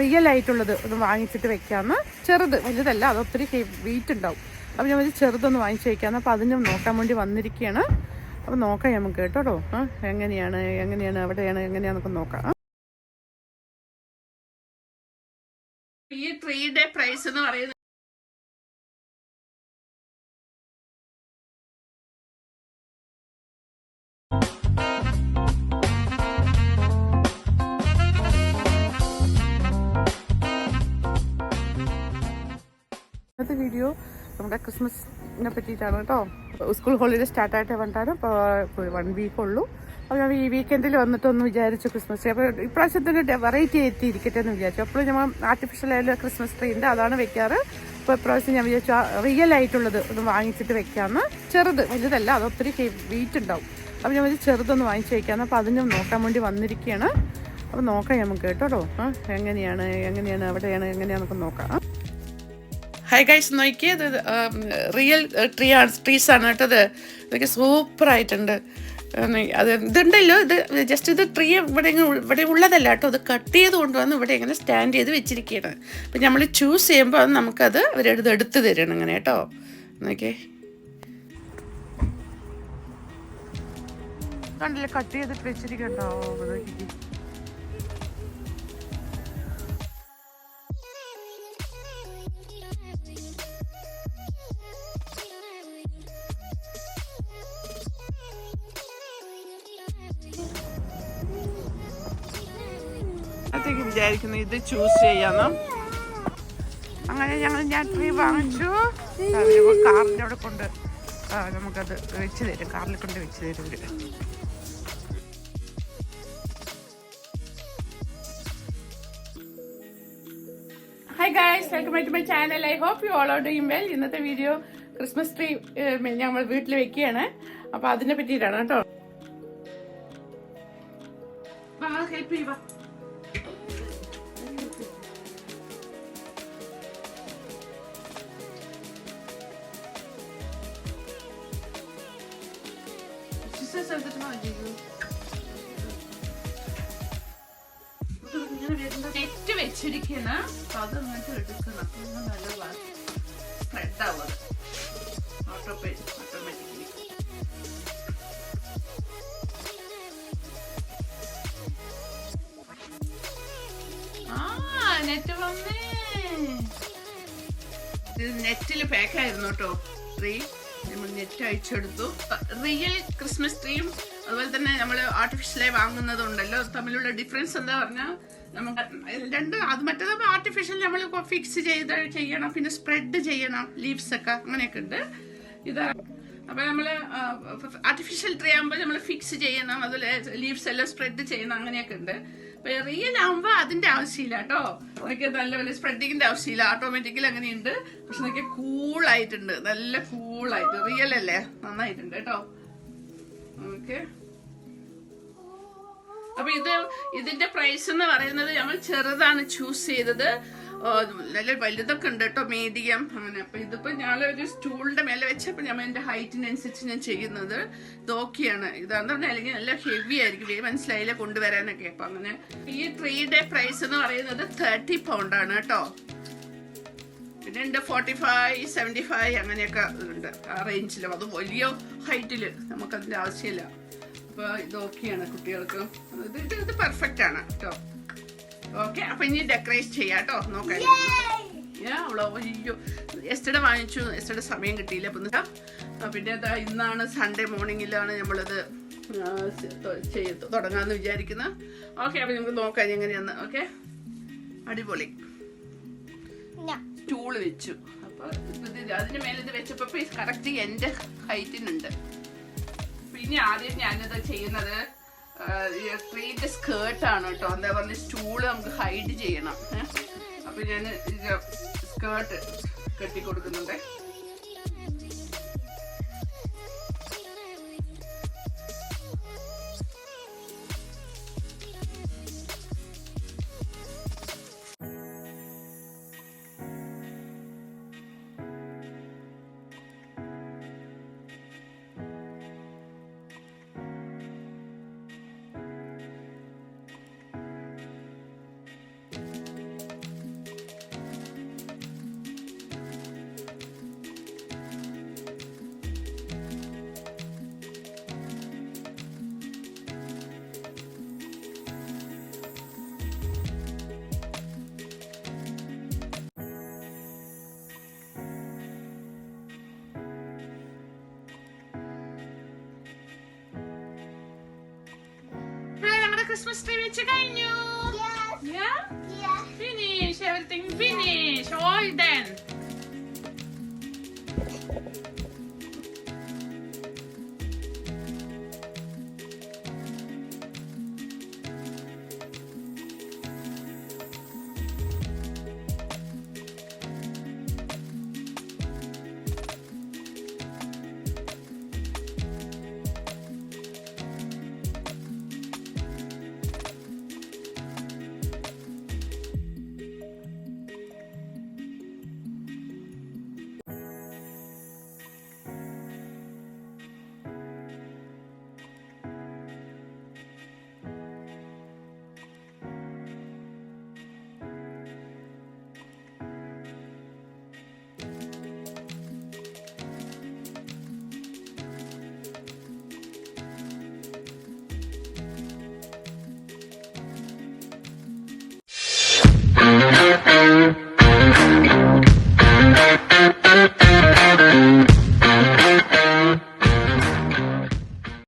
Real ആയിട്ടുള്ളത് ഒന്ന് വാങ്ങിച്ചിട്ട് വെക്കാമെന്ന്. ചെറുത്, വലുതല്ല, അത് ഒത്തിരി വെയിറ്റ് ഉണ്ടാവും. അപ്പോൾ ഞാൻ ചെറുതൊന്ന് വാങ്ങിച്ച് വെക്കാമെന്ന്. അപ്പോൾ അതിനും നോക്കാൻ വേണ്ടി വന്നിരിക്കുകയാണ്. അപ്പോൾ നോക്കാം നമുക്ക് കേട്ടോ. എങ്ങനെയാണ് എവിടെയാണ് എങ്ങനെയാണെന്നൊക്കെ നോക്കാം. ഈ ട്രീയുടെ പ്രൈസ് എന്ന് പറയുന്നത് ഇന്നത്തെ വീഡിയോ നമ്മുടെ ക്രിസ്മസിനെ പറ്റിയിട്ടാണ് കേട്ടോ. സ്കൂൾ ഹോളിഡേ സ്റ്റാർട്ടായിട്ട് വന്നിട്ടാണ്. ഇപ്പോൾ 1 വീക്ക് ഉള്ളൂ. അപ്പോൾ ഞാൻ ഈ വീക്കെൻഡിൽ വന്നിട്ടൊന്ന് വിചാരിച്ചു ക്രിസ്മസ് ട്രീ. അപ്പോൾ ഇപ്രാവശ്യത്തിൻ്റെ വെറൈറ്റി എത്തിയിരിക്കട്ടെ എന്ന് വിചാരിച്ചു. അപ്പോൾ നമ്മൾ ആർട്ടിഫിഷ്യൽ ആയാലും ക്രിസ്മസ് ട്രീ ഉണ്ട്, അതാണ് വെക്കാറ്. അപ്പോൾ ഇപ്രാവശ്യം ഞാൻ വിചാരിച്ചു റിയൽ ആയിട്ടുള്ളത് ഒന്ന് വാങ്ങിച്ചിട്ട് വെക്കാമെന്ന്. ചെറുത്, വലുതല്ല, അത് ഒത്തിരി വെയിറ്റ് ഉണ്ടാവും. അപ്പോൾ ഞാൻ ചെറുതൊന്ന് വാങ്ങിച്ച് വെക്കാമെന്ന്. അപ്പോൾ അതിനും നോക്കാൻ വേണ്ടി വന്നിരിക്കുകയാണ്. അപ്പോൾ നോക്കാം നമുക്ക് കേട്ടോ. എങ്ങനെയാണ് എവിടെയാണ് എങ്ങനെയാണെന്നൊക്കെ നോക്കാം. ഹായ് ഗൈസ്, നോക്കിയത് റിയൽ ട്രീസാണ് കേട്ടത്. ഇതൊക്കെ സൂപ്പറായിട്ടുണ്ട്. അത് ഇതുണ്ടല്ലോ, ഇത് ജസ്റ്റ് ഇത് ട്രീ ഇവിടെ ഉള്ളതല്ല കേട്ടോ. ഇത് കട്ട് ചെയ്ത് കൊണ്ടുവന്ന് ഇവിടെ ഇങ്ങനെ സ്റ്റാൻഡ് ചെയ്ത് വെച്ചിരിക്കുകയാണ്. അപ്പം നമ്മൾ ചൂസ് ചെയ്യുമ്പോൾ അത് നമുക്കത് എടുത്ത് തരണം ഇങ്ങനെ കേട്ടോ. നോക്കിയേ, കണ്ടില്ലേ, കട്ട് ചെയ്തിട്ട് വെച്ചിരിക്കട്ടോ. അതൊക്കെ വിചാരിക്കുന്നു ഇത് ചൂസ് ചെയ്യാന്ന്. അങ്ങനെ ഞാൻ ട്രീ വാങ്ങിച്ചു. കാറിൻ്റെ അവിടെ കൊണ്ട് നമുക്കത് വെച്ച് തരും. കാറിൽ കൊണ്ട് വെച്ച് തരും ഇവര്. Hi guys, welcome back to my channel. I hope you all are doing well. ഇന്നത്തെ വീഡിയോ ക്രിസ്മസ് ട്രീ ഞങ്ങൾ വീട്ടിൽ വെക്കുകയാണ്. അപ്പോൾ അതിനെ പറ്റിയിട്ടാണ് കേട്ടോ. ഹെൽപ്പ് ചെയ്യുക. നെറ്റ് വെച്ചിരിക്കുന്ന അത് അങ്ങോട്ട് എടുക്കണം. നല്ല സ്പ്രെഡ് ആവുക ഓട്ടോമാറ്റിക്കലി. നെറ്റ് വന്നേ. ഇത് നെറ്റിൽ പാക്കായിരുന്നു കേട്ടോ ട്രീ. നമ്മൾ നെറ്റ് അയച്ചെടുത്തു. റിയൽ ക്രിസ്മസ് ട്രീയും അതുപോലെ തന്നെ നമ്മൾ ആർട്ടിഫിഷ്യലായി വാങ്ങുന്നതുണ്ടല്ലോ, തമ്മിലുള്ള ഡിഫറൻസ് എന്താ പറഞ്ഞാൽ നമുക്ക് രണ്ട് അത് മറ്റേത് ആർട്ടിഫിഷ്യൽ നമ്മൾ ഫിക്സ് ചെയ്യണം, പിന്നെ സ്പ്രെഡ് ചെയ്യണം, ലീവ്സ് ഒക്കെ അങ്ങനെയൊക്കെ ഉണ്ട്. ഇതാ അപ്പൊ നമ്മള് ആർട്ടിഫിഷ്യൽ ട്രീ ആകുമ്പോൾ നമ്മൾ ഫിക്സ് ചെയ്യണം, അതുപോലെ ലീവ്സ് എല്ലാം സ്പ്രെഡ് ചെയ്യണം, അങ്ങനെയൊക്കെ ഉണ്ട്. റിയൽ ആകുമ്പോ അതിന്റെ ആവശ്യമില്ല കേട്ടോ. അതൊക്കെ നല്ല സ്പ്രെഡിങ്ങിന്റെ ആവശ്യമില്ല, ഓട്ടോമാറ്റിക്കലി അങ്ങനെയുണ്ട്. പക്ഷെ നോക്കിയാൽ കൂളായിട്ടുണ്ട്, നല്ല കൂളായിട്ട്. റിയൽ അല്ലേ, നന്നായിട്ടുണ്ട് കേട്ടോ. ഓക്കെ, അപ്പൊ ഇതിന്റെ പ്രൈസ് എന്ന് പറയുന്നത് ഞങ്ങൾ ചെറുതാണ് ചൂസ് ചെയ്തത്. നല്ല വലുതൊക്കെ ഉണ്ട് കേട്ടോ, മീഡിയം അങ്ങനെ. അപ്പൊ ഇതിപ്പോ ഞാനൊരു സ്റ്റൂളിന്റെ മേലെ വെച്ചപ്പോ ഞാൻ എന്റെ ഹൈറ്റിനനുസരിച്ച് ഞാൻ ചെയ്യുന്നത്. ഇതൊക്കെയാണ് ഇതാന്ന് പറഞ്ഞാൽ, അല്ലെങ്കിൽ നല്ല ഹെവി ആയിരിക്കും, മനസ്സിലായില്ല കൊണ്ടുവരാനൊക്കെ. അപ്പൊ അങ്ങനെ ഈ ട്രീയുടെ പ്രൈസ് എന്ന് പറയുന്നത് 30 പൗണ്ടാണ് കേട്ടോ. പിന്നെ ഉണ്ട് 45, 75 അങ്ങനെയൊക്കെ ഉണ്ട് ആ റേഞ്ചിലും. അത് വലിയ ഹൈറ്റില് നമുക്കതിന്റെ ആവശ്യമില്ല. അപ്പൊ ഇതൊക്കെയാണ് കുട്ടികൾക്ക്. ഇത് പെർഫെക്റ്റ് ആണ് കേട്ടോ. ഓക്കെ, അപ്പൊ ഇനി ഡെക്കറേറ്റ് ചെയ്യാം കേട്ടോ. നോക്കാം. അയ്യോ, എസ്റ്റർഡേ വാങ്ങിച്ചു, എസ്റ്റർഡേ സമയം കിട്ടിയില്ല. പിന്നെ ഇന്നാണ് സൺഡേ മോർണിംഗിലാണ് നമ്മളത് തുടങ്ങാന്ന് വിചാരിക്കുന്നത്. ഓക്കെ, അപ്പൊ നമുക്ക് നോക്കാം എങ്ങനെയാന്ന്. ഓക്കെ, അടിപൊളി. സ്റ്റൂള് വെച്ചു. അപ്പൊ അതിന്റെ മേലെ ഇത് വെച്ചപ്പോ കറക്റ്റ് എന്റെ ഹൈറ്റിനുണ്ട്. പിന്നെ ആദ്യം ഞാനിത് ചെയ്യുന്നത് ട്രീന്റെ സ്കേർട്ടാണ് കേട്ടോ. എന്താ പറഞ്ഞ സ്റ്റൂള് നമുക്ക് ഹൈഡ് ചെയ്യണം. അപ്പൊ ഞാൻ സ്കേർട്ട് കെട്ടിക്കൊടുക്കുന്നുണ്ട്. ക്രിസ്മസ് ട്രീ വെച്ച് കഴിഞ്ഞു. Yes. Yeah?